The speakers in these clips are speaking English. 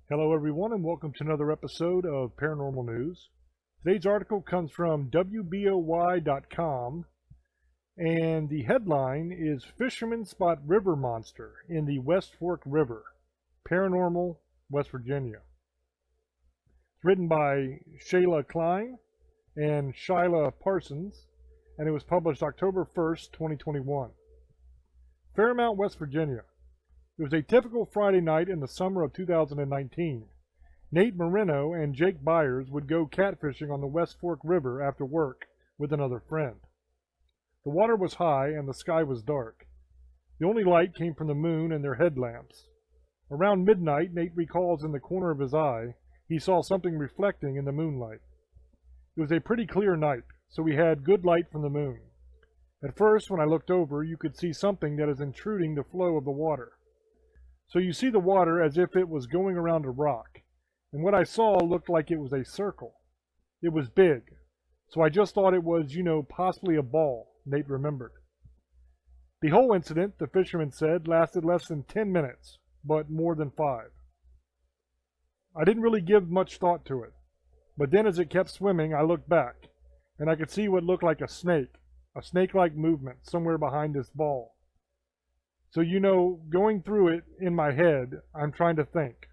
Hello, everyone, and welcome to another episode of Paranormal News. Today's article comes from WBOY.com, and the headline is Fishermen Spot River Monster in the West Fork River, Paranormal, West Virginia. It's written by Shayla Klein and Shyla Parsons, and it was published October 1st, 2021. Fairmount, West Virginia. It was a typical Friday night in the summer of 2019. Nate Marino and Jake Byers would go catfishing on the West Fork River after work with another friend. The water was high and the sky was dark. The only light came from the moon and their headlamps. Around midnight, Nate recalls in the corner of his eye, he saw something reflecting in the moonlight. It was a pretty clear night, so we had good light from the moon. At first, when I looked over, you could see something that is intruding the flow of the water. So you see the water as if it was going around a rock, and what I saw looked like it was a circle. It was big, so I just thought it was, possibly a ball, Nate remembered. The whole incident, the fisherman said, lasted less than 10 minutes, but more than 5. I didn't really give much thought to it, but then as it kept swimming, I looked back, and I could see what looked like a snake-like movement somewhere behind this ball. So, going through it in my head, I'm trying to think.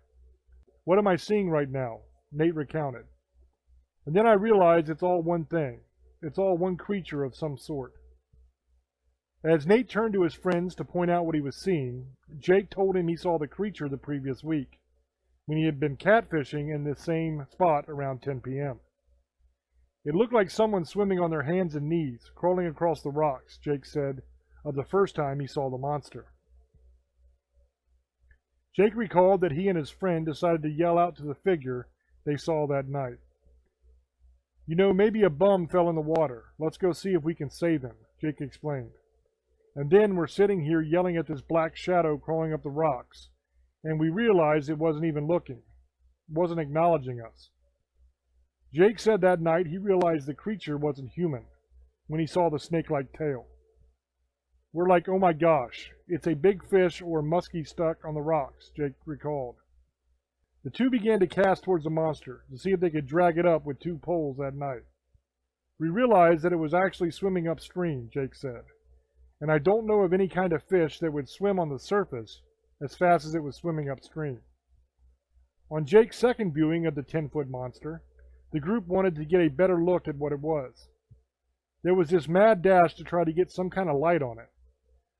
What am I seeing right now? Nate recounted. And then I realized it's all one thing. It's all one creature of some sort. As Nate turned to his friends to point out what he was seeing, Jake told him he saw the creature the previous week, when he had been catfishing in the same spot around 10 p.m. It looked like someone swimming on their hands and knees, crawling across the rocks, Jake said, of the first time he saw the monster. Jake recalled that he and his friend decided to yell out to the figure they saw that night. Maybe a bum fell in the water. Let's go see if we can save him, Jake explained. And then we're sitting here yelling at this black shadow crawling up the rocks, and we realized it wasn't even looking, wasn't acknowledging us. Jake said that night he realized the creature wasn't human when he saw the snake-like tail. We're like, oh my gosh, it's a big fish or muskie stuck on the rocks, Jake recalled. The two began to cast towards the monster to see if they could drag it up with 2 poles that night. We realized that it was actually swimming upstream, Jake said, and I don't know of any kind of fish that would swim on the surface as fast as it was swimming upstream. On Jake's second viewing of the 10-foot monster, the group wanted to get a better look at what it was. There was this mad dash to try to get some kind of light on it.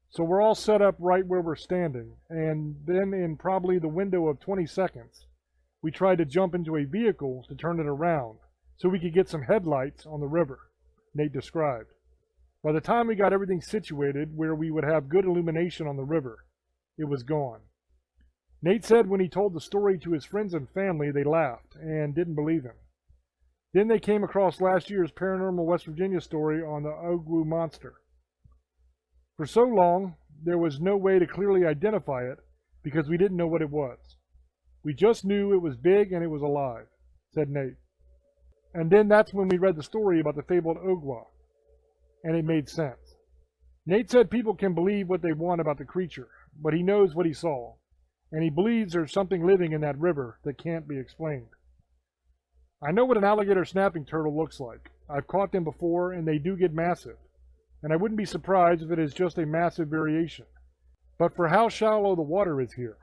So we're all set up right where we're standing, and then in probably the window of 20 seconds, we tried to jump into a vehicle to turn it around so we could get some headlights on the river, Nate described. By the time we got everything situated where we would have good illumination on the river, it was gone. Nate said when he told the story to his friends and family, they laughed and didn't believe him. Then they came across last year's Paranormal West Virginia story on the Ogua monster. For so long, there was no way to clearly identify it because we didn't know what it was. We just knew it was big and it was alive, said Nate. And then that's when we read the story about the fabled Ogua, and it made sense. Nate said people can believe what they want about the creature, but he knows what he saw, and he believes there's something living in that river that can't be explained. I know what an alligator snapping turtle looks like. I've caught them before, and they do get massive. And I wouldn't be surprised if it is just a massive variation. But for how shallow the water is here,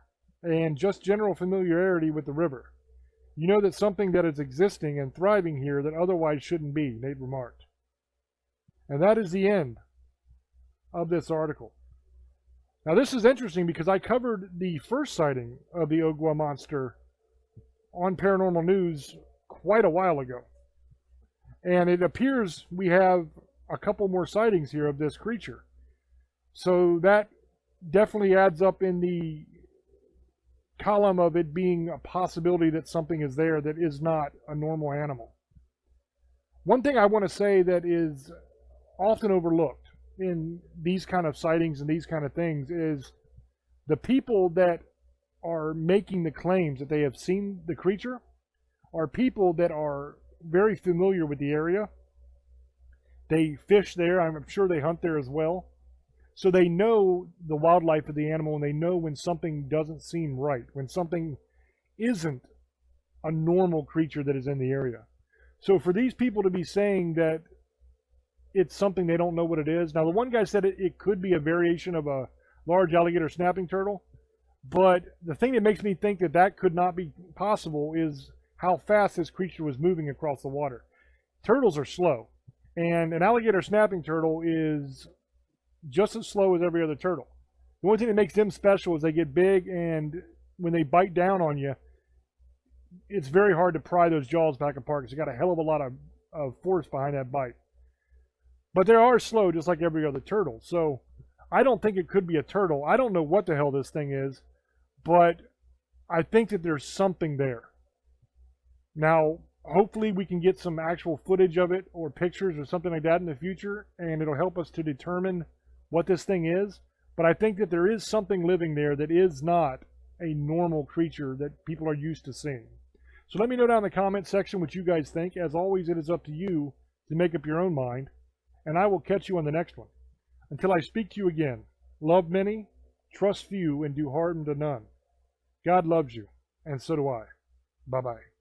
and just general familiarity with the river, you know that something that is existing and thriving here that otherwise shouldn't be, Nate remarked. And that is the end of this article. Now this is interesting because I covered the first sighting of the Ogua monster on Paranormal News quite a while ago. And it appears we have a couple more sightings here of this creature. So that definitely adds up in the column of it being a possibility that something is there that is not a normal animal. One thing I want to say that is often overlooked in these kind of sightings and these kind of things is the people that are making the claims that they have seen the creature are people that are very familiar with the area. They fish there. I'm sure they hunt there as well. So they know the wildlife of the animal, and they know when something doesn't seem right, when something isn't a normal creature that is in the area. So for these people to be saying that it's something they don't know what it is. Now, the one guy said it could be a variation of a large alligator snapping turtle, but the thing that makes me think that that could not be possible is how fast this creature was moving across the water. Turtles are slow, and an alligator snapping turtle is just as slow as every other turtle. The only thing that makes them special is they get big, and when they bite down on you, it's very hard to pry those jaws back apart because you got a hell of a lot of force behind that bite. But they are slow just like every other turtle. So I don't think it could be a turtle. I don't know what the hell this thing is, but I think that there's something there. Now, hopefully we can get some actual footage of it or pictures or something like that in the future, and it'll help us to determine what this thing is. But I think that there is something living there that is not a normal creature that people are used to seeing. So let me know down in the comment section what you guys think. As always, it is up to you to make up your own mind, and I will catch you on the next one. Until I speak to you again, love many, trust few, and do harm to none. God loves you, and so do I. Bye-bye.